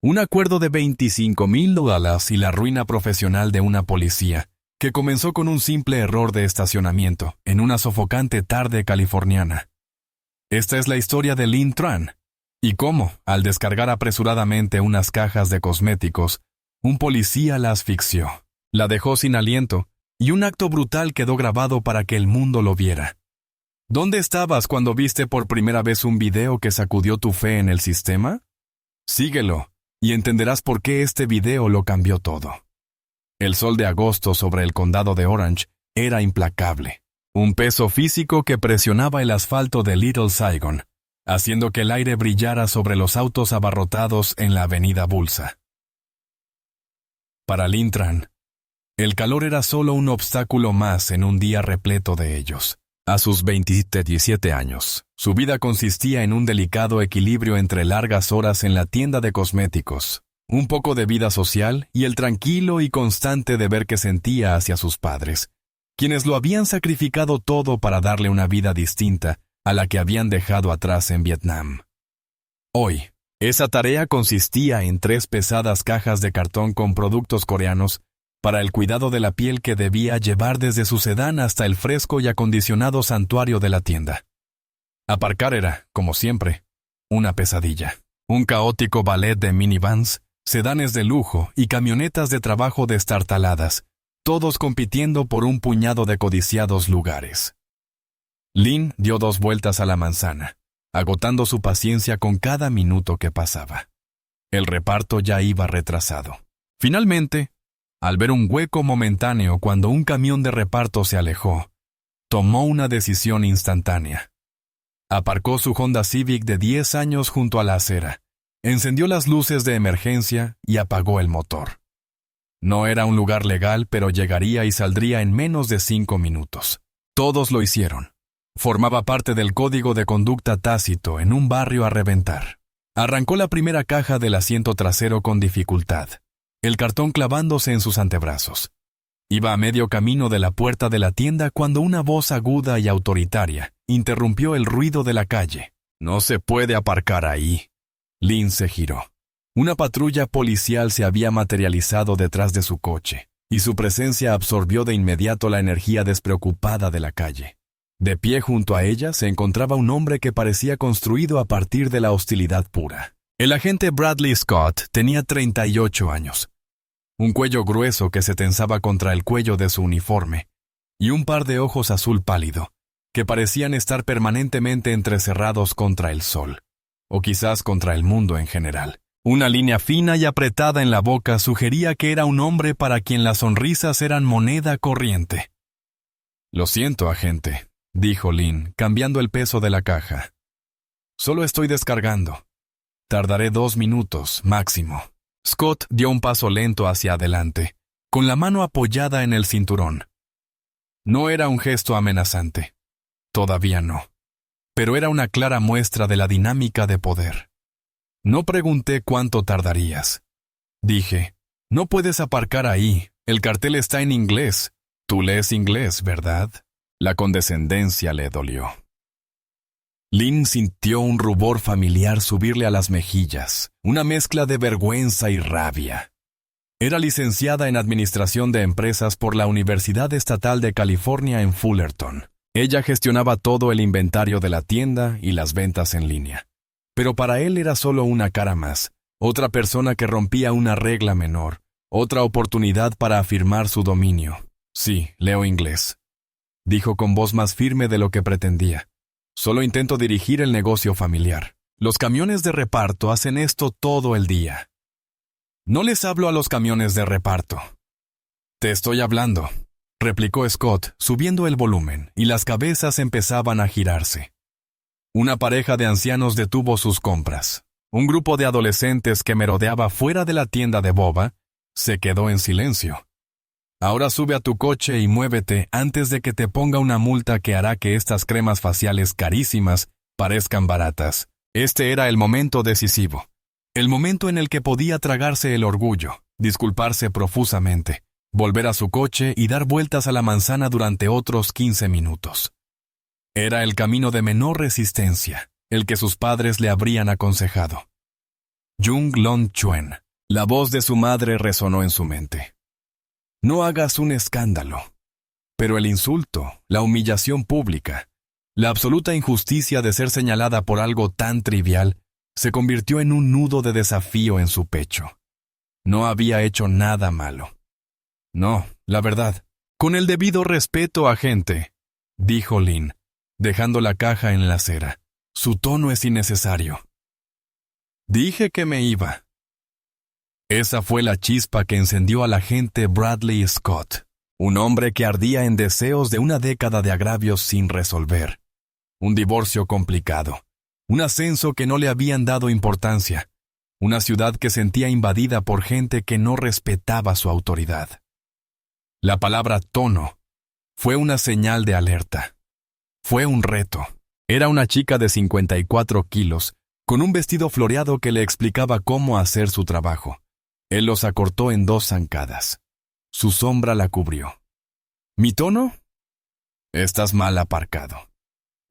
Un acuerdo de $25,000 y la ruina profesional de una policía, que comenzó con un simple error de estacionamiento en una sofocante tarde californiana. Esta es la historia de Lynn Tran, y cómo, al descargar apresuradamente unas cajas de cosméticos, un policía la asfixió, la dejó sin aliento, y un acto brutal quedó grabado para que el mundo lo viera. ¿Dónde estabas cuando viste por primera vez un video que sacudió tu fe en el sistema? Síguelo, y entenderás por qué este video lo cambió todo. El sol de agosto sobre el condado de Orange era implacable. Un peso físico que presionaba el asfalto de Little Saigon, haciendo que el aire brillara sobre los autos abarrotados en la avenida Bulsa. Para Lynn Tran, el calor era solo un obstáculo más en un día repleto de ellos. A sus 17 años, su vida consistía en un delicado equilibrio entre largas horas en la tienda de cosméticos, un poco de vida social y el tranquilo y constante deber que sentía hacia sus padres, quienes lo habían sacrificado todo para darle una vida distinta a la que habían dejado atrás en Vietnam. Hoy, esa tarea consistía en 3 pesadas cajas de cartón con productos coreanos para el cuidado de la piel que debía llevar desde su sedán hasta el fresco y acondicionado santuario de la tienda. Aparcar era, como siempre, una pesadilla. Un caótico ballet de minivans, sedanes de lujo y camionetas de trabajo destartaladas, todos compitiendo por un puñado de codiciados lugares. Lynn dio 2 vueltas a la manzana, agotando su paciencia con cada minuto que pasaba. El reparto ya iba retrasado. Finalmente, al ver un hueco momentáneo cuando un camión de reparto se alejó, tomó una decisión instantánea. Aparcó su Honda Civic de 10 años junto a la acera, encendió las luces de emergencia y apagó el motor. No era un lugar legal, pero llegaría y saldría en menos de 5 minutos. Todos lo hicieron. Formaba parte del código de conducta tácito en un barrio a reventar. Arrancó la primera caja del asiento trasero con dificultad, el cartón clavándose en sus antebrazos. Iba a medio camino de la puerta de la tienda cuando una voz aguda y autoritaria interrumpió el ruido de la calle. «No se puede aparcar ahí». Lynn se giró. Una patrulla policial se había materializado detrás de su coche, y su presencia absorbió de inmediato la energía despreocupada de la calle. De pie junto a ella se encontraba un hombre que parecía construido a partir de la hostilidad pura. El agente Bradley Scott tenía 38 años. Un cuello grueso que se tensaba contra el cuello de su uniforme, y un par de ojos azul pálido, que parecían estar permanentemente entrecerrados contra el sol, o quizás contra el mundo en general. Una línea fina y apretada en la boca sugería que era un hombre para quien las sonrisas eran moneda corriente. «Lo siento, agente», dijo Lynn, cambiando el peso de la caja. «Solo estoy descargando. Tardaré 2 minutos, máximo». Scott dio un paso lento hacia adelante, con la mano apoyada en el cinturón. No era un gesto amenazante. Todavía no. Pero era una clara muestra de la dinámica de poder. «No pregunté cuánto tardarías». Dije, «No puedes aparcar ahí. El cartel está en inglés. Tú lees inglés, ¿verdad?» La condescendencia le dolió. Lynn sintió un rubor familiar subirle a las mejillas, una mezcla de vergüenza y rabia. Era licenciada en Administración de Empresas por la Universidad Estatal de California en Fullerton. Ella gestionaba todo el inventario de la tienda y las ventas en línea. Pero para él era solo una cara más, otra persona que rompía una regla menor, otra oportunidad para afirmar su dominio. «Sí, leo inglés», dijo con voz más firme de lo que pretendía. «Solo intento dirigir el negocio familiar. Los camiones de reparto hacen esto todo el día». «No les hablo a los camiones de reparto». «Te estoy hablando», replicó Scott, subiendo el volumen, y las cabezas empezaban a girarse. Una pareja de ancianos detuvo sus compras. Un grupo de adolescentes que merodeaba fuera de la tienda de boba se quedó en silencio. «Ahora sube a tu coche y muévete antes de que te ponga una multa que hará que estas cremas faciales carísimas parezcan baratas». Este era el momento decisivo. El momento en el que podía tragarse el orgullo, disculparse profusamente, volver a su coche y dar vueltas a la manzana durante otros 15 minutos. Era el camino de menor resistencia, el que sus padres le habrían aconsejado. Jung Lon Chuen. La voz de su madre resonó en su mente. No hagas un escándalo. Pero el insulto, la humillación pública, la absoluta injusticia de ser señalada por algo tan trivial, se convirtió en un nudo de desafío en su pecho. No había hecho nada malo. No, la verdad. Con el debido respeto, agente, dijo Lin, dejando la caja en la acera. Su tono es innecesario. Dije que me iba. Esa fue la chispa que encendió al agente Bradley Scott, un hombre que ardía en deseos de una década de agravios sin resolver. Un divorcio complicado, un ascenso que no le habían dado importancia, una ciudad que sentía invadida por gente que no respetaba su autoridad. La palabra tono fue una señal de alerta. Fue un reto. Era una chica de 54 kilos, con un vestido floreado que le explicaba cómo hacer su trabajo. Él los acortó en 2 zancadas. Su sombra la cubrió. ¿Mi tono? Estás mal aparcado.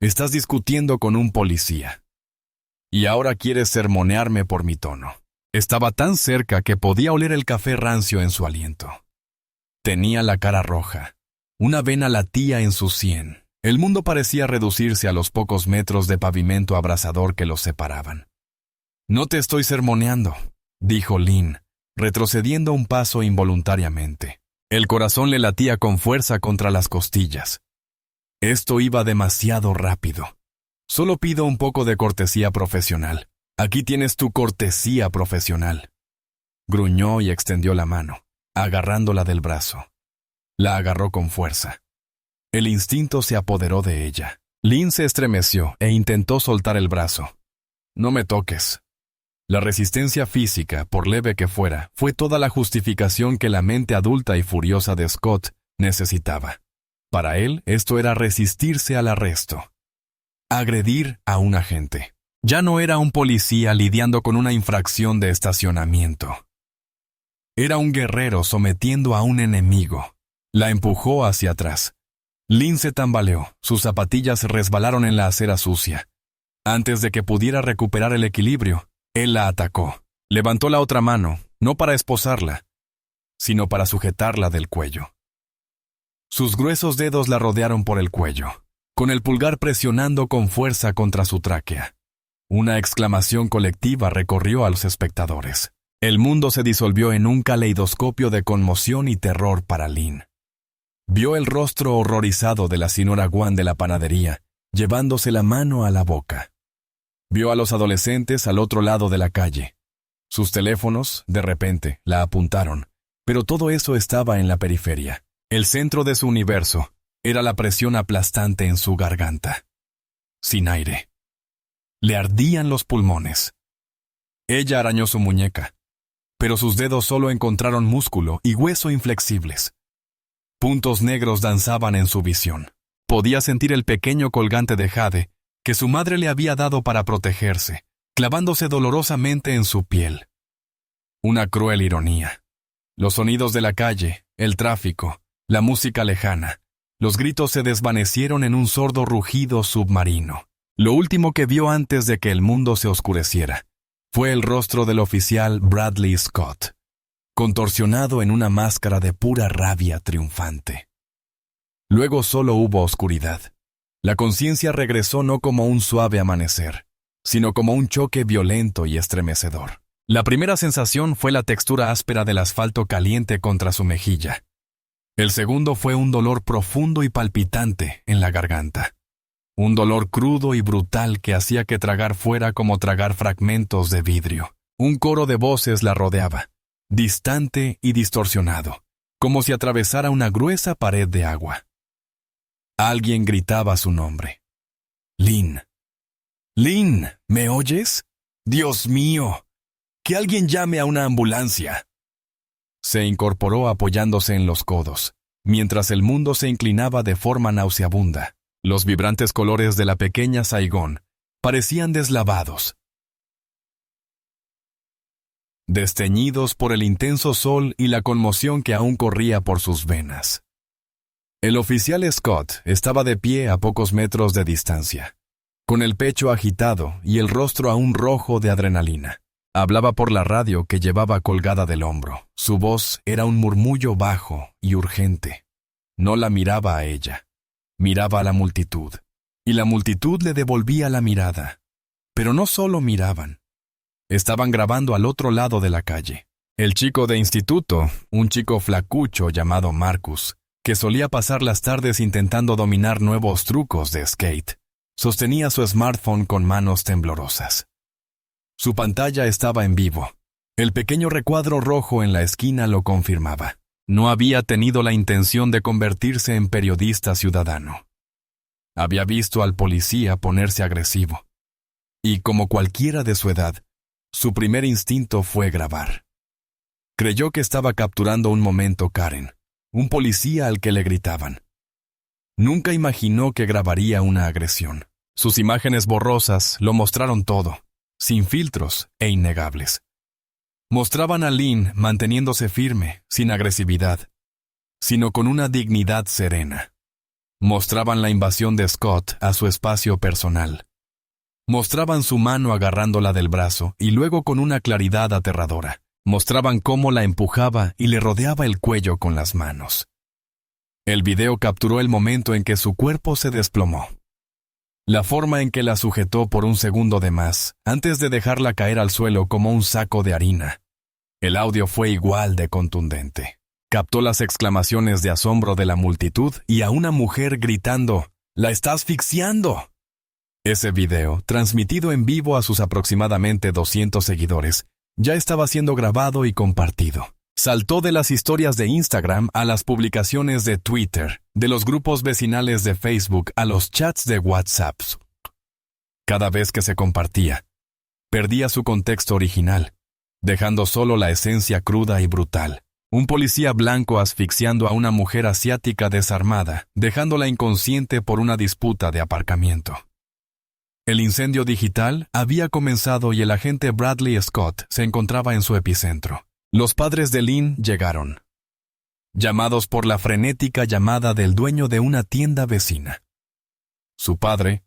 Estás discutiendo con un policía. Y ahora quieres sermonearme por mi tono. Estaba tan cerca que podía oler el café rancio en su aliento. Tenía la cara roja. Una vena latía en su sien. El mundo parecía reducirse a los pocos metros de pavimento abrasador que los separaban. No te estoy sermoneando, dijo Lin, retrocediendo un paso involuntariamente. El corazón le latía con fuerza contra las costillas. Esto iba demasiado rápido. Solo pido un poco de cortesía profesional. Aquí tienes tu cortesía profesional. Gruñó y extendió la mano, agarrándola del brazo. La agarró con fuerza. El instinto se apoderó de ella. Lin se estremeció e intentó soltar el brazo. No me toques. La resistencia física, por leve que fuera, fue toda la justificación que la mente adulta y furiosa de Scott necesitaba. Para él, esto era resistirse al arresto. Agredir a un agente. Ya no era un policía lidiando con una infracción de estacionamiento. Era un guerrero sometiendo a un enemigo. La empujó hacia atrás. Lin se tambaleó, sus zapatillas resbalaron en la acera sucia. Antes de que pudiera recuperar el equilibrio, él la atacó. Levantó la otra mano, no para esposarla, sino para sujetarla del cuello. Sus gruesos dedos la rodearon por el cuello, con el pulgar presionando con fuerza contra su tráquea. Una exclamación colectiva recorrió a los espectadores. El mundo se disolvió en un caleidoscopio de conmoción y terror para Lin. Vio el rostro horrorizado de la señora Guan de la panadería, llevándose la mano a la boca. Vio a los adolescentes al otro lado de la calle. Sus teléfonos, de repente, la apuntaron, pero todo eso estaba en la periferia. El centro de su universo era la presión aplastante en su garganta. Sin aire. Le ardían los pulmones. Ella arañó su muñeca, pero sus dedos solo encontraron músculo y hueso inflexibles. Puntos negros danzaban en su visión. Podía sentir el pequeño colgante de jade que su madre le había dado para protegerse, clavándose dolorosamente en su piel. Una cruel ironía. Los sonidos de la calle, el tráfico, la música lejana, los gritos se desvanecieron en un sordo rugido submarino. Lo último que vio antes de que el mundo se oscureciera fue el rostro del oficial Bradley Scott, contorsionado en una máscara de pura rabia triunfante. Luego solo hubo oscuridad. La conciencia regresó no como un suave amanecer, sino como un choque violento y estremecedor. La primera sensación fue la textura áspera del asfalto caliente contra su mejilla. El segundo fue un dolor profundo y palpitante en la garganta. Un dolor crudo y brutal que hacía que tragar fuera como tragar fragmentos de vidrio. Un coro de voces la rodeaba, distante y distorsionado, como si atravesara una gruesa pared de agua. Alguien gritaba su nombre. Lin. Lin, ¿me oyes? Dios mío. Que alguien llame a una ambulancia. Se incorporó apoyándose en los codos, mientras el mundo se inclinaba de forma nauseabunda. Los vibrantes colores de la pequeña Saigón parecían deslavados, desteñidos por el intenso sol y la conmoción que aún corría por sus venas. El oficial Scott estaba de pie a pocos metros de distancia, con el pecho agitado y el rostro aún rojo de adrenalina. Hablaba por la radio que llevaba colgada del hombro. Su voz era un murmullo bajo y urgente. No la miraba a ella. Miraba a la multitud. Y la multitud le devolvía la mirada. Pero no solo miraban. Estaban grabando al otro lado de la calle. El chico de instituto, un chico flacucho llamado Marcus, que solía pasar las tardes intentando dominar nuevos trucos de skate, sostenía su smartphone con manos temblorosas. Su pantalla estaba en vivo. El pequeño recuadro rojo en la esquina lo confirmaba. No había tenido la intención de convertirse en periodista ciudadano. Había visto al policía ponerse agresivo. Y como cualquiera de su edad, su primer instinto fue grabar. Creyó que estaba capturando un momento Karen, un policía al que le gritaban. Nunca imaginó que grabaría una agresión. Sus imágenes borrosas lo mostraron todo, sin filtros e innegables. Mostraban a Lynn manteniéndose firme, sin agresividad, sino con una dignidad serena. Mostraban la invasión de Scott a su espacio personal. Mostraban su mano agarrándola del brazo y luego con una claridad aterradora. Mostraban cómo la empujaba y le rodeaba el cuello con las manos. El video capturó el momento en que su cuerpo se desplomó. La forma en que la sujetó por un segundo de más, antes de dejarla caer al suelo como un saco de harina. El audio fue igual de contundente. Captó las exclamaciones de asombro de la multitud y a una mujer gritando, «¡La está asfixiando!». Ese video, transmitido en vivo a sus aproximadamente 200 seguidores, ya estaba siendo grabado y compartido. Saltó de las historias de Instagram a las publicaciones de Twitter, de los grupos vecinales de Facebook a los chats de WhatsApp. Cada vez que se compartía, perdía su contexto original, dejando solo la esencia cruda y brutal. Un policía blanco asfixiando a una mujer asiática desarmada, dejándola inconsciente por una disputa de aparcamiento. El incendio digital había comenzado y el agente Bradley Scott se encontraba en su epicentro. Los padres de Lynn llegaron, llamados por la frenética llamada del dueño de una tienda vecina. Su padre,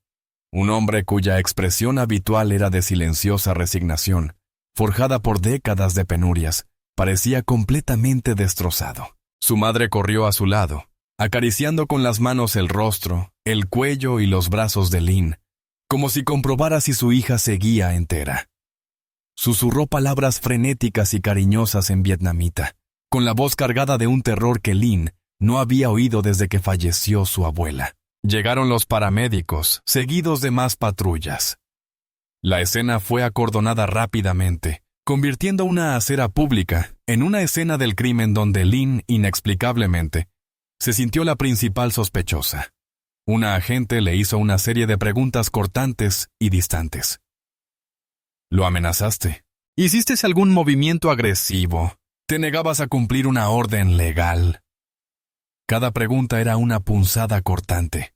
un hombre cuya expresión habitual era de silenciosa resignación, forjada por décadas de penurias, parecía completamente destrozado. Su madre corrió a su lado, acariciando con las manos el rostro, el cuello y los brazos de Lynn, como si comprobara si su hija seguía entera. Susurró palabras frenéticas y cariñosas en vietnamita, con la voz cargada de un terror que Lynn no había oído desde que falleció su abuela. Llegaron los paramédicos, seguidos de más patrullas. La escena fue acordonada rápidamente, convirtiendo una acera pública en una escena del crimen donde Lynn, inexplicablemente, se sintió la principal sospechosa. Una agente le hizo una serie de preguntas cortantes y distantes. ¿Lo amenazaste? ¿Hiciste algún movimiento agresivo? ¿Te negabas a cumplir una orden legal? Cada pregunta era una punzada cortante,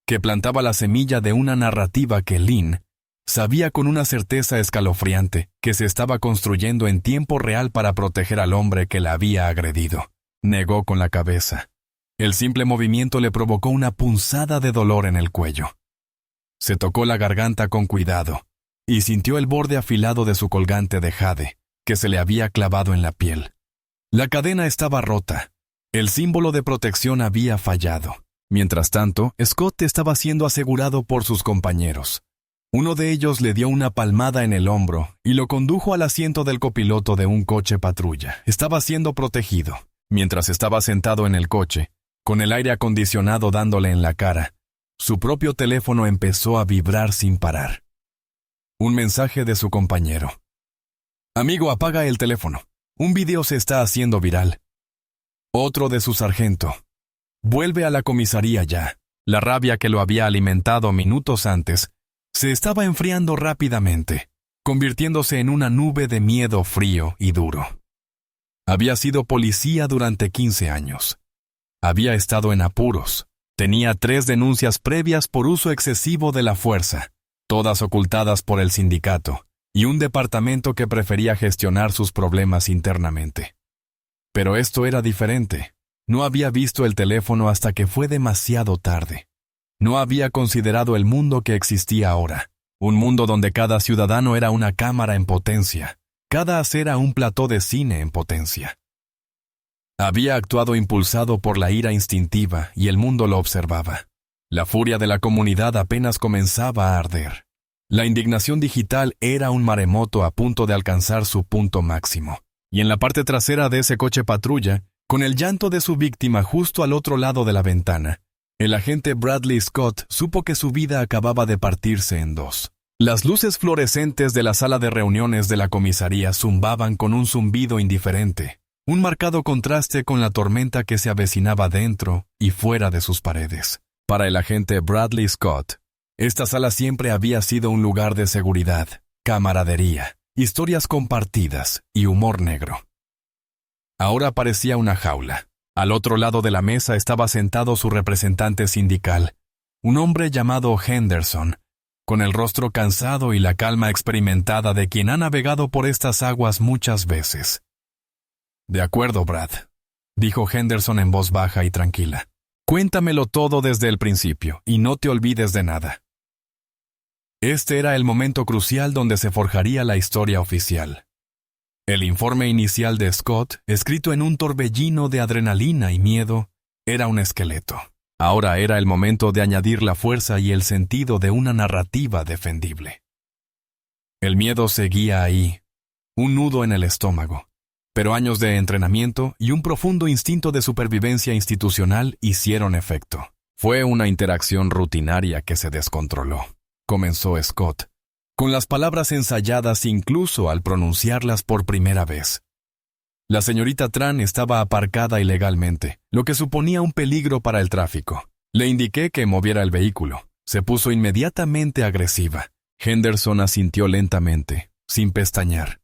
que plantaba la semilla de una narrativa que Lynn sabía con una certeza escalofriante que se estaba construyendo en tiempo real para proteger al hombre que la había agredido. Negó con la cabeza. El simple movimiento le provocó una punzada de dolor en el cuello. Se tocó la garganta con cuidado y sintió el borde afilado de su colgante de jade, que se le había clavado en la piel. La cadena estaba rota. El símbolo de protección había fallado. Mientras tanto, Scott estaba siendo asegurado por sus compañeros. Uno de ellos le dio una palmada en el hombro y lo condujo al asiento del copiloto de un coche patrulla. Estaba siendo protegido. Mientras estaba sentado en el coche, con el aire acondicionado dándole en la cara, su propio teléfono empezó a vibrar sin parar. Un mensaje de su compañero. «Amigo, apaga el teléfono. Un video se está haciendo viral». Otro de su sargento. «Vuelve a la comisaría ya». La rabia que lo había alimentado minutos antes se estaba enfriando rápidamente, convirtiéndose en una nube de miedo frío y duro. Había sido policía durante 15 años. Había estado en apuros. Tenía 3 denuncias previas por uso excesivo de la fuerza, todas ocultadas por el sindicato, y un departamento que prefería gestionar sus problemas internamente. Pero esto era diferente. No había visto el teléfono hasta que fue demasiado tarde. No había considerado el mundo que existía ahora, un mundo donde cada ciudadano era una cámara en potencia, cada acera un plató de cine en potencia. Había actuado impulsado por la ira instintiva y el mundo lo observaba. La furia de la comunidad apenas comenzaba a arder. La indignación digital era un maremoto a punto de alcanzar su punto máximo. Y en la parte trasera de ese coche patrulla, con el llanto de su víctima justo al otro lado de la ventana, el agente Bradley Scott supo que su vida acababa de partirse en dos. Las luces fluorescentes de la sala de reuniones de la comisaría zumbaban con un zumbido indiferente, un marcado contraste con la tormenta que se avecinaba dentro y fuera de sus paredes. Para el agente Bradley Scott, esta sala siempre había sido un lugar de seguridad, camaradería, historias compartidas y humor negro. Ahora parecía una jaula. Al otro lado de la mesa estaba sentado su representante sindical, un hombre llamado Henderson, con el rostro cansado y la calma experimentada de quien ha navegado por estas aguas muchas veces. «De acuerdo, Brad», dijo Henderson en voz baja y tranquila. «Cuéntamelo todo desde el principio y no te olvides de nada». Este era el momento crucial donde se forjaría la historia oficial. El informe inicial de Scott, escrito en un torbellino de adrenalina y miedo, era un esqueleto. Ahora era el momento de añadir la fuerza y el sentido de una narrativa defendible. El miedo seguía ahí, un nudo en el estómago, pero años de entrenamiento y un profundo instinto de supervivencia institucional hicieron efecto. Fue una interacción rutinaria que se descontroló, comenzó Scott, con las palabras ensayadas incluso al pronunciarlas por primera vez. La señorita Tran estaba aparcada ilegalmente, lo que suponía un peligro para el tráfico. Le indiqué que moviera el vehículo. Se puso inmediatamente agresiva. Henderson asintió lentamente, sin pestañear.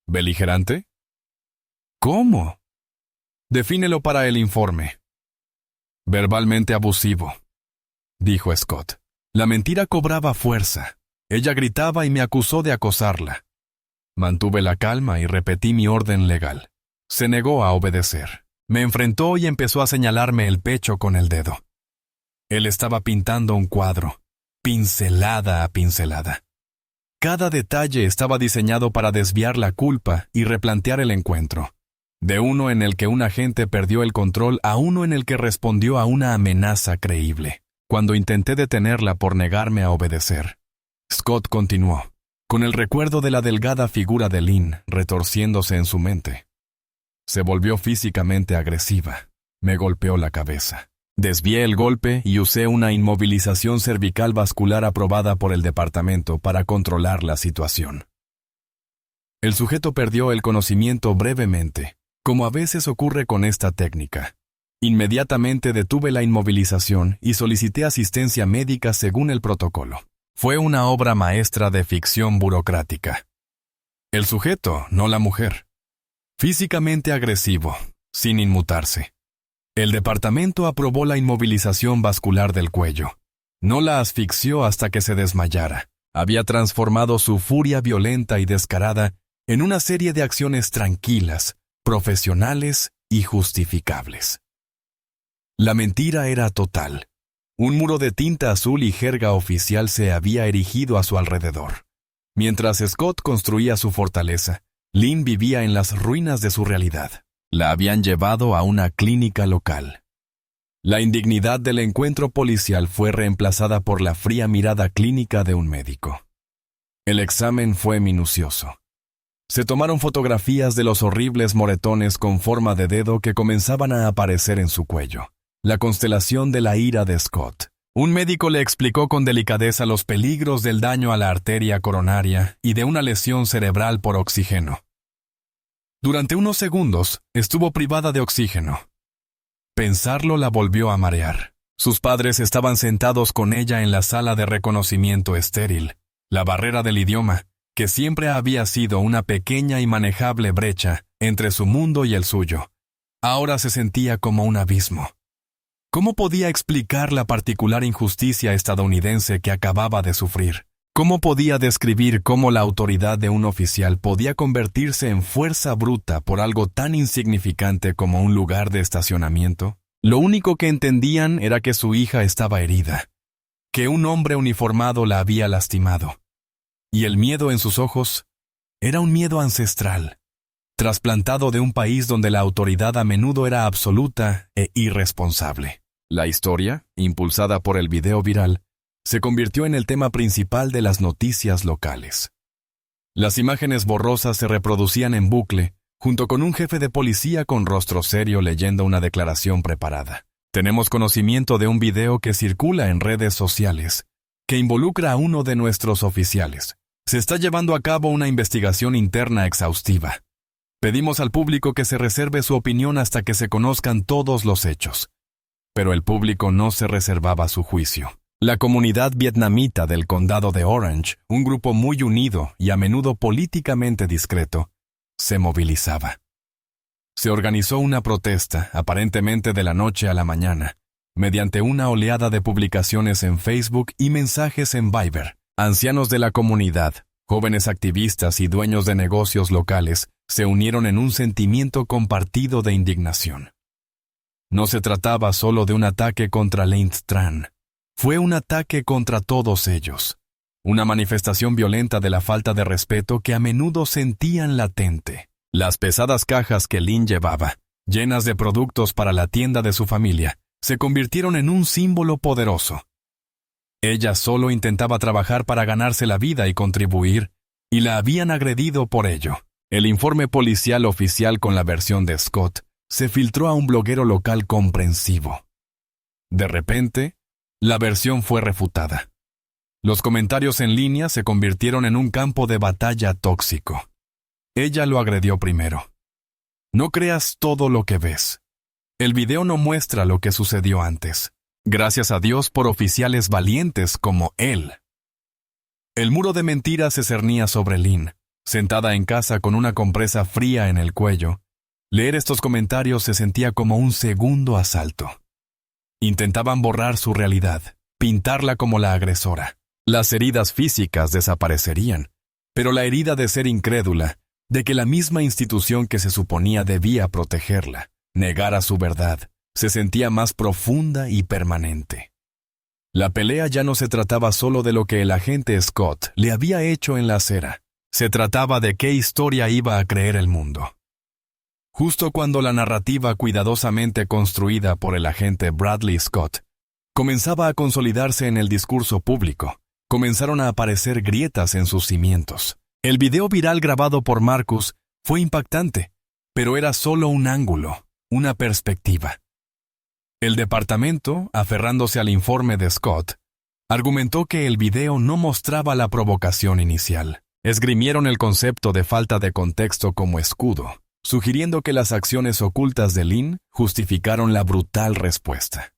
¿Beligerante? ¿Cómo? Defínelo para el informe. Verbalmente abusivo, dijo Scott. La mentira cobraba fuerza. Ella gritaba y me acusó de acosarla. Mantuve la calma y repetí mi orden legal. Se negó a obedecer. Me enfrentó y empezó a señalarme el pecho con el dedo. Él estaba pintando un cuadro, pincelada a pincelada. Cada detalle estaba diseñado para desviar la culpa y replantear el encuentro. De uno en el que un agente perdió el control a uno en el que respondió a una amenaza creíble, cuando intenté detenerla por negarme a obedecer. Scott continuó, con el recuerdo de la delgada figura de Lynn retorciéndose en su mente. Se volvió físicamente agresiva. Me golpeó la cabeza. Desvié el golpe y usé una inmovilización cervical vascular aprobada por el departamento para controlar la situación. El sujeto perdió el conocimiento brevemente, como a veces ocurre con esta técnica. Inmediatamente detuve la inmovilización y solicité asistencia médica según el protocolo. Fue una obra maestra de ficción burocrática. El sujeto, no la mujer. Físicamente agresivo, sin inmutarse. El departamento aprobó la inmovilización vascular del cuello. No la asfixió hasta que se desmayara. Había transformado su furia violenta y descarada en una serie de acciones tranquilas, profesionales y justificables. La mentira era total. Un muro de tinta azul y jerga oficial se había erigido a su alrededor. Mientras Scott construía su fortaleza, Lynn vivía en las ruinas de su realidad. La habían llevado a una clínica local. La indignidad del encuentro policial fue reemplazada por la fría mirada clínica de un médico. El examen fue minucioso. Se tomaron fotografías de los horribles moretones con forma de dedo que comenzaban a aparecer en su cuello. La constelación de la ira de Scott. Un médico le explicó con delicadeza los peligros del daño a la arteria coronaria y de una lesión cerebral por oxígeno. Durante unos segundos estuvo privada de oxígeno. Pensarlo la volvió a marear. Sus padres estaban sentados con ella en la sala de reconocimiento estéril. La barrera del idioma, que siempre había sido una pequeña y manejable brecha entre su mundo y el suyo, ahora se sentía como un abismo. ¿Cómo podía explicar la particular injusticia estadounidense que acababa de sufrir? ¿Cómo podía describir cómo la autoridad de un oficial podía convertirse en fuerza bruta por algo tan insignificante como un lugar de estacionamiento? Lo único que entendían era que su hija estaba herida, que un hombre uniformado la había lastimado. Y el miedo en sus ojos Era un miedo ancestral, trasplantado de un país donde la autoridad a menudo era absoluta e irresponsable. La historia, impulsada por el video viral, se convirtió en el tema principal de las noticias locales. Las imágenes borrosas se reproducían en bucle, junto con un jefe de policía con rostro serio leyendo una declaración preparada. Tenemos conocimiento de un video que circula en redes sociales, que involucra a uno de nuestros oficiales. Se está llevando a cabo una investigación interna exhaustiva. Pedimos al público que se reserve su opinión hasta que se conozcan todos los hechos. Pero el público no se reservaba su juicio. La comunidad vietnamita del condado de Orange, un grupo muy unido y a menudo políticamente discreto, se movilizaba. Se organizó una protesta, aparentemente de la noche a la mañana, mediante una oleada de publicaciones en Facebook y mensajes en Viber. Ancianos de la comunidad, jóvenes activistas y dueños de negocios locales se unieron en un sentimiento compartido de indignación. No se trataba solo de un ataque contra Linh Tran. Fue un ataque contra todos ellos. Una manifestación violenta de la falta de respeto que a menudo sentían latente. Las pesadas cajas que Linh llevaba, llenas de productos para la tienda de su familia, se convirtieron en un símbolo poderoso. Ella solo intentaba trabajar para ganarse la vida y contribuir, y la habían agredido por ello. El informe policial oficial con la versión de Scott se filtró a un bloguero local comprensivo. De repente, la versión fue refutada. Los comentarios en línea se convirtieron en un campo de batalla tóxico. Ella lo agredió primero. No creas todo lo que ves. El video no muestra lo que sucedió antes. Gracias a Dios por oficiales valientes como él. El muro de mentiras se cernía sobre Linh, sentada en casa con una compresa fría en el cuello. Leer estos comentarios se sentía como un segundo asalto. Intentaban borrar su realidad, pintarla como la agresora. Las heridas físicas desaparecerían, pero la herida de ser incrédula, de que la misma institución que se suponía debía protegerla, negara su verdad, se sentía más profunda y permanente. La pelea ya no se trataba solo de lo que el agente Scott le había hecho en la acera. Se trataba de qué historia iba a creer el mundo. Justo cuando la narrativa cuidadosamente construida por el agente Bradley Scott comenzaba a consolidarse en el discurso público, comenzaron a aparecer grietas en sus cimientos. El video viral grabado por Marcus fue impactante, pero era solo un ángulo, una perspectiva. El departamento, aferrándose al informe de Scott, argumentó que el video no mostraba la provocación inicial. Esgrimieron el concepto de falta de contexto como escudo, sugiriendo que las acciones ocultas de Linh justificaron la brutal respuesta.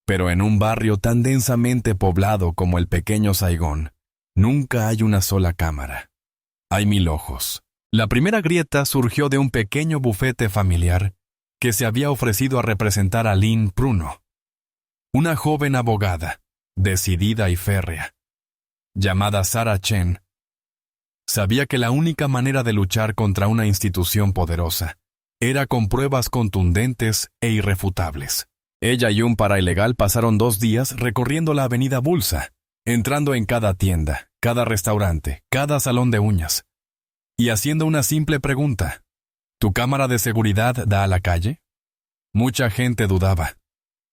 Pero en un barrio tan densamente poblado como el pequeño Saigón, nunca hay una sola cámara. Hay 1000 ojos. La primera grieta surgió de un pequeño bufete familiar que se había ofrecido a representar a Linh Pruno, una joven abogada, decidida y férrea, llamada Sarah Chen. Sabía que la única manera de luchar contra una institución poderosa era con pruebas contundentes e irrefutables. Ella y un parailegal pasaron 2 días recorriendo la avenida Bulsa, entrando en cada tienda, cada restaurante, cada salón de uñas, y haciendo una simple pregunta: ¿tu cámara de seguridad da a la calle? Mucha gente dudaba,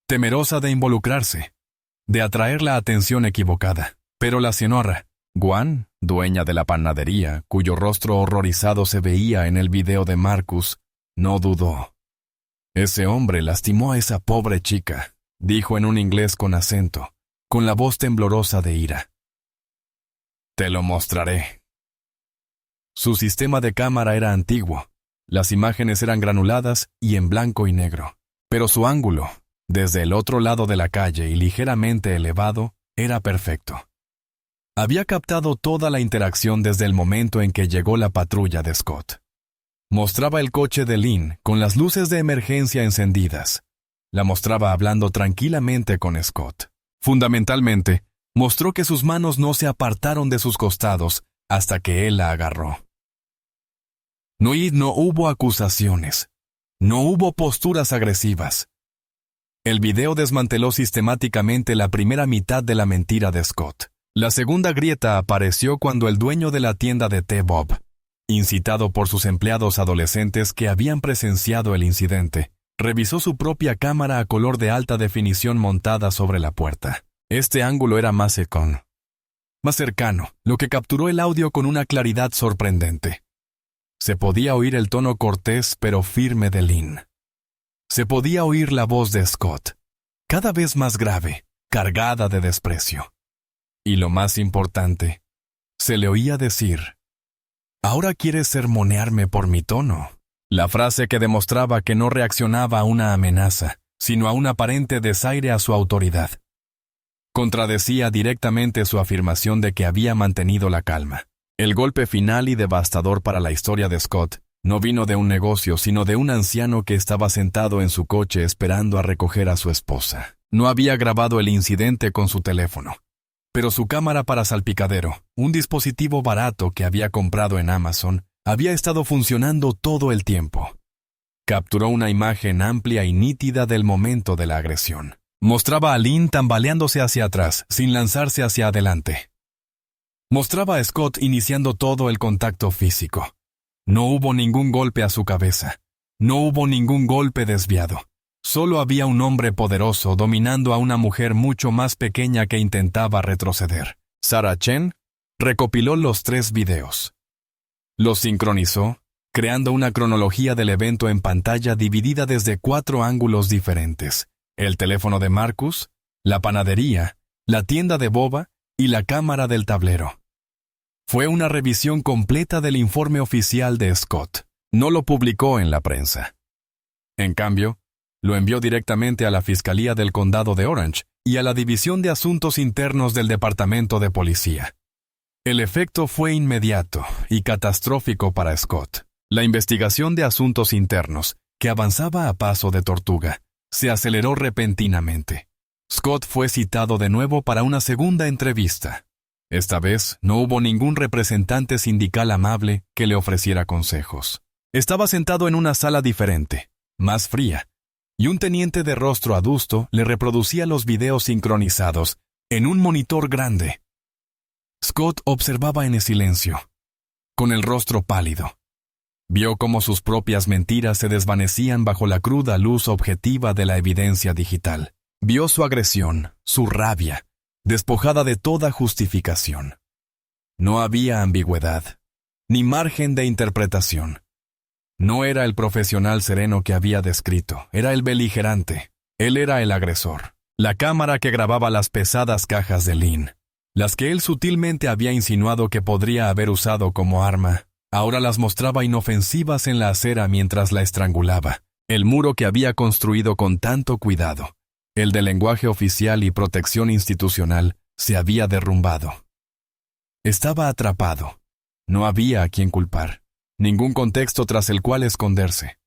temerosa de involucrarse, de atraer la atención equivocada, pero la señora Guan, dueña de la panadería, cuyo rostro horrorizado se veía en el video de Marcus, no dudó. Ese hombre lastimó a esa pobre chica, dijo en un inglés con acento, con la voz temblorosa de ira. Te lo mostraré. Su sistema de cámara era antiguo, las imágenes eran granuladas y en blanco y negro, pero su ángulo, desde el otro lado de la calle y ligeramente elevado, era perfecto. Había captado toda la interacción desde el momento en que llegó la patrulla de Scott. Mostraba el coche de Linh con las luces de emergencia encendidas. La mostraba hablando tranquilamente con Scott. Fundamentalmente, mostró que sus manos no se apartaron de sus costados hasta que él la agarró. No hubo acusaciones. No hubo posturas agresivas. El video desmanteló sistemáticamente la primera mitad de la mentira de Scott. La segunda grieta apareció cuando el dueño de la tienda de té Bob, Incitado por sus empleados adolescentes que habían presenciado el incidente, revisó su propia cámara a color de alta definición montada sobre la puerta. Este ángulo era más cercano, lo que capturó el audio con una claridad sorprendente. Se podía oír el tono cortés pero firme de Lynn. Se podía oír la voz de Scott, cada vez más grave, cargada de desprecio. Y lo más importante, se le oía decir: «Ahora quieres sermonearme por mi tono». La frase que demostraba que no reaccionaba a una amenaza, sino a un aparente desaire a su autoridad. Contradecía directamente su afirmación de que había mantenido la calma. El golpe final y devastador para la historia de Scott no vino de un negocio, sino de un anciano que estaba sentado en su coche esperando a recoger a su esposa. No había grabado el incidente con su teléfono, pero su cámara para salpicadero, un dispositivo barato que había comprado en Amazon, había estado funcionando todo el tiempo. Capturó una imagen amplia y nítida del momento de la agresión. Mostraba a Lynn tambaleándose hacia atrás, sin lanzarse hacia adelante. Mostraba a Scott iniciando todo el contacto físico. No hubo ningún golpe a su cabeza. No hubo ningún golpe desviado. Solo había un hombre poderoso dominando a una mujer mucho más pequeña que intentaba retroceder. Sarah Chen recopiló los 3 videos. Los sincronizó, creando una cronología del evento en pantalla dividida desde 4 ángulos diferentes: el teléfono de Marcus, la panadería, la tienda de boba y la cámara del tablero. Fue una revisión completa del informe oficial de Scott. No lo publicó en la prensa. En cambio, lo envió directamente a la Fiscalía del Condado de Orange y a la División de Asuntos Internos del Departamento de Policía. El efecto fue inmediato y catastrófico para Scott. La investigación de asuntos internos, que avanzaba a paso de tortuga, se aceleró repentinamente. Scott fue citado de nuevo para una segunda entrevista. Esta vez no hubo ningún representante sindical amable que le ofreciera consejos. Estaba sentado en una sala diferente, más fría, y un teniente de rostro adusto le reproducía los videos sincronizados en un monitor grande. Scott observaba en silencio, con el rostro pálido. Vio cómo sus propias mentiras se desvanecían bajo la cruda luz objetiva de la evidencia digital. Vio su agresión, su rabia, despojada de toda justificación. No había ambigüedad, ni margen de interpretación. No era el profesional sereno que había descrito, era el beligerante. Él era el agresor. La cámara que grababa las pesadas cajas de Lynn, las que él sutilmente había insinuado que podría haber usado como arma, ahora las mostraba inofensivas en la acera mientras la estrangulaba. El muro que había construido con tanto cuidado, el de lenguaje oficial y protección institucional, se había derrumbado. Estaba atrapado. No había a quien culpar. Ningún contexto tras el cual esconderse.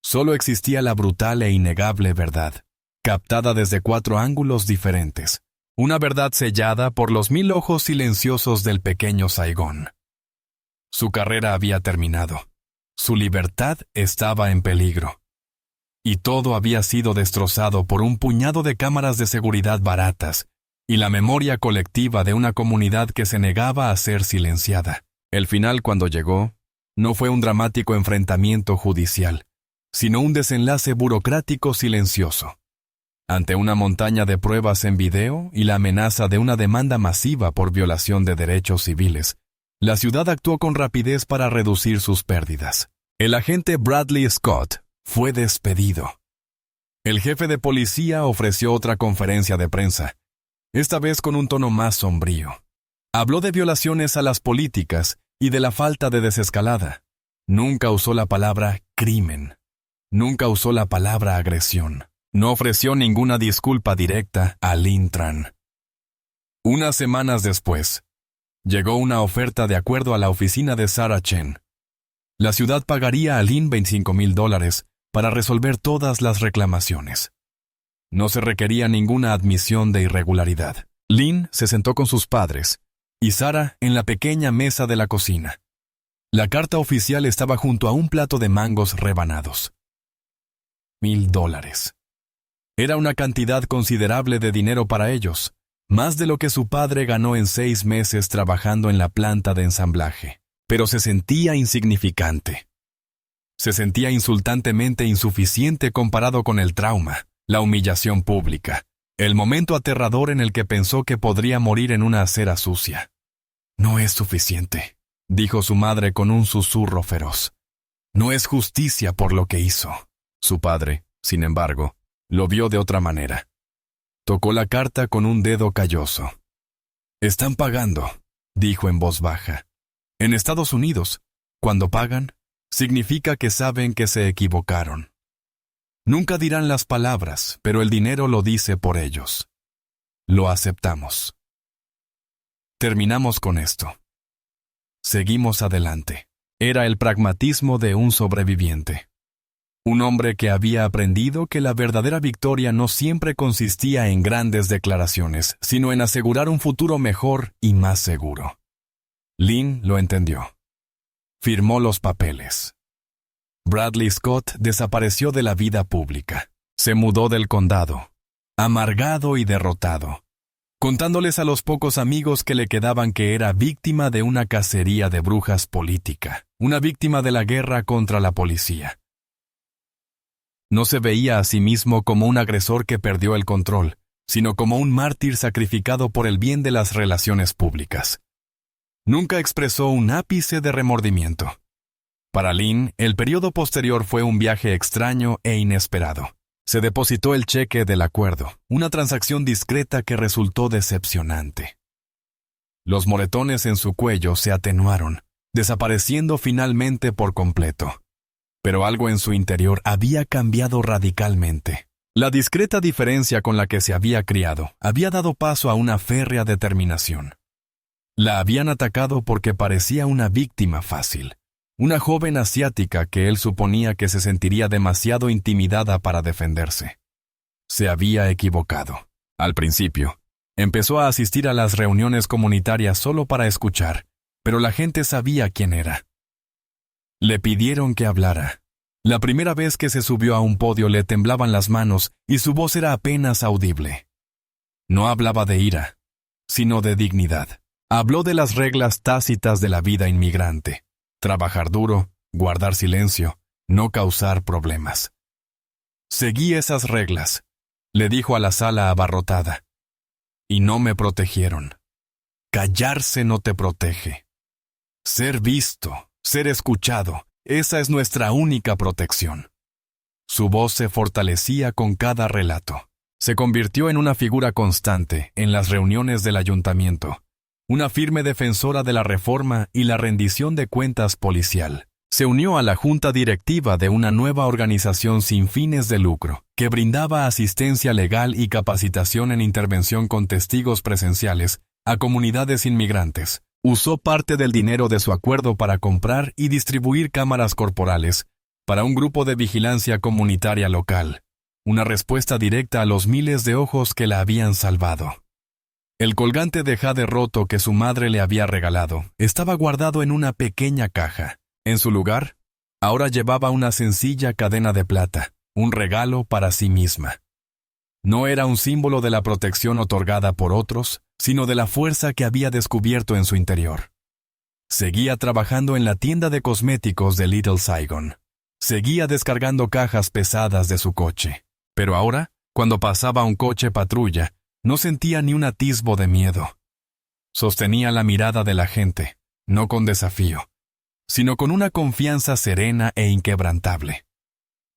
Solo existía la brutal e innegable verdad, captada desde 4 ángulos diferentes. Una verdad sellada por los 1000 ojos silenciosos del pequeño Saigón. Su carrera había terminado. Su libertad estaba en peligro. Y todo había sido destrozado por un puñado de cámaras de seguridad baratas y la memoria colectiva de una comunidad que se negaba a ser silenciada. El final, cuando llegó, no fue un dramático enfrentamiento judicial, sino un desenlace burocrático silencioso. Ante una montaña de pruebas en video y la amenaza de una demanda masiva por violación de derechos civiles, la ciudad actuó con rapidez para reducir sus pérdidas. El agente Bradley Scott fue despedido. El jefe de policía ofreció otra conferencia de prensa, esta vez con un tono más sombrío. Habló de violaciones a las políticas y de la falta de desescalada. Nunca usó la palabra crimen. Nunca usó la palabra agresión. No ofreció ninguna disculpa directa a Lynn Tran. Unas semanas después, llegó una oferta de acuerdo a la oficina de Sarah Chen. La ciudad pagaría a Lynn $25,000 para resolver todas las reclamaciones. No se requería ninguna admisión de irregularidad. Lynn se sentó con sus padres y Sarah en la pequeña mesa de la cocina. La carta oficial estaba junto a un plato de mangos rebanados. $1,000. Era una cantidad considerable de dinero para ellos, más de lo que su padre ganó en 6 meses trabajando en la planta de ensamblaje. pero se sentía insignificante. Se sentía insultantemente insuficiente comparado con el trauma, la humillación pública, el momento aterrador en el que pensó que podría morir en una acera sucia. «No es suficiente», dijo su madre con un susurro feroz. «No es justicia por lo que hizo». Su padre, sin embargo, lo vio de otra manera. Tocó la carta con un dedo calloso. «Están pagando», dijo en voz baja. «En Estados Unidos, cuando pagan, significa que saben que se equivocaron. Nunca dirán las palabras, pero el dinero lo dice por ellos. Lo aceptamos». Terminamos con esto. Seguimos adelante. Era el pragmatismo de un sobreviviente. Un hombre que había aprendido que la verdadera victoria no siempre consistía en grandes declaraciones, sino en asegurar un futuro mejor y más seguro. Lynn lo entendió. Firmó los papeles. Bradley Scott desapareció de la vida pública. Se mudó del condado, amargado y derrotado, contándoles a los pocos amigos que le quedaban que era víctima de una cacería de brujas política, una víctima de la guerra contra la policía. No se veía a sí mismo como un agresor que perdió el control, sino como un mártir sacrificado por el bien de las relaciones públicas. Nunca expresó un ápice de remordimiento. Para Lynn, el periodo posterior fue un viaje extraño e inesperado. Se depositó el cheque del acuerdo, una transacción discreta que resultó decepcionante. Los moretones en su cuello se atenuaron, desapareciendo finalmente por completo. Pero algo en su interior había cambiado radicalmente. La discreta diferencia con la que se había criado había dado paso a una férrea determinación. La habían atacado porque parecía una víctima fácil. Una joven asiática que él suponía que se sentiría demasiado intimidada para defenderse. Se había equivocado. Al principio, empezó a asistir a las reuniones comunitarias solo para escuchar, pero la gente sabía quién era. Le pidieron que hablara. La primera vez que se subió a un podio le temblaban las manos y su voz era apenas audible. No hablaba de ira, sino de dignidad. Habló de las reglas tácitas de la vida inmigrante. Trabajar duro, guardar silencio, no causar problemas. Seguí esas reglas, le dijo a la sala abarrotada. Y no me protegieron. Callarse no te protege. Ser visto, ser escuchado, esa es nuestra única protección. Su voz se fortalecía con cada relato. Se convirtió en una figura constante en las reuniones del ayuntamiento. Una firme defensora de la reforma y la rendición de cuentas policial. Se unió a la junta directiva de una nueva organización sin fines de lucro, que brindaba asistencia legal y capacitación en intervención con testigos presenciales a comunidades inmigrantes. Usó parte del dinero de su acuerdo para comprar y distribuir cámaras corporales para un grupo de vigilancia comunitaria local. Una respuesta directa a los miles de ojos que la habían salvado. El colgante de jade roto que su madre le había regalado estaba guardado en una pequeña caja. En su lugar, ahora llevaba una sencilla cadena de plata, un regalo para sí misma. No era un símbolo de la protección otorgada por otros, sino de la fuerza que había descubierto en su interior. Seguía trabajando en la tienda de cosméticos de Little Saigon. Seguía descargando cajas pesadas de su coche. Pero ahora, cuando pasaba un coche patrulla, no sentía ni un atisbo de miedo. Sostenía la mirada de la gente, no con desafío, sino con una confianza serena e inquebrantable.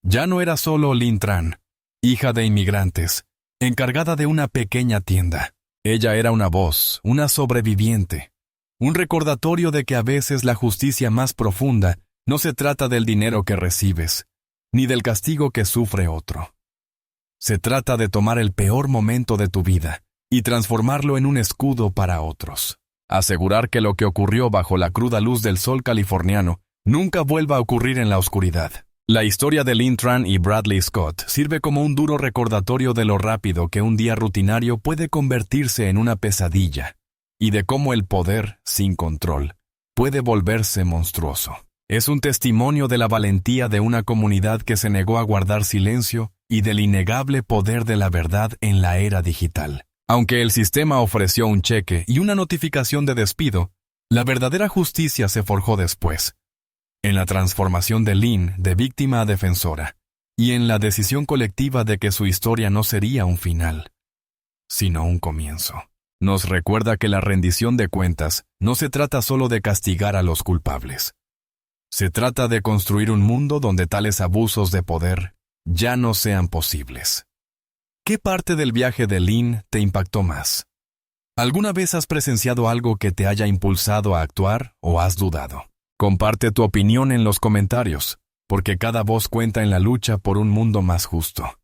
Ya no era solo Lynn Tran, hija de inmigrantes, encargada de una pequeña tienda. Ella era una voz, una sobreviviente, un recordatorio de que a veces la justicia más profunda no se trata del dinero que recibes, ni del castigo que sufre otro. Se trata de tomar el peor momento de tu vida y transformarlo en un escudo para otros. Asegurar que lo que ocurrió bajo la cruda luz del sol californiano nunca vuelva a ocurrir en la oscuridad. La historia de Lynn Tran y Bradley Scott sirve como un duro recordatorio de lo rápido que un día rutinario puede convertirse en una pesadilla y de cómo el poder, sin control, puede volverse monstruoso. Es un testimonio de la valentía de una comunidad que se negó a guardar silencio y del innegable poder de la verdad en la era digital. Aunque el sistema ofreció un cheque y una notificación de despido, La verdadera justicia se forjó después, en la transformación de Lynn de víctima a defensora, y en la decisión colectiva de que su historia no sería un final, sino un comienzo. Nos recuerda que la rendición de cuentas no se trata solo de castigar a los culpables. Se trata de construir un mundo donde tales abusos de poder ya no sean posibles. ¿Qué parte del viaje de Lynn te impactó más? ¿Alguna vez has presenciado algo que te haya impulsado a actuar o has dudado? Comparte tu opinión en los comentarios, porque cada voz cuenta en la lucha por un mundo más justo.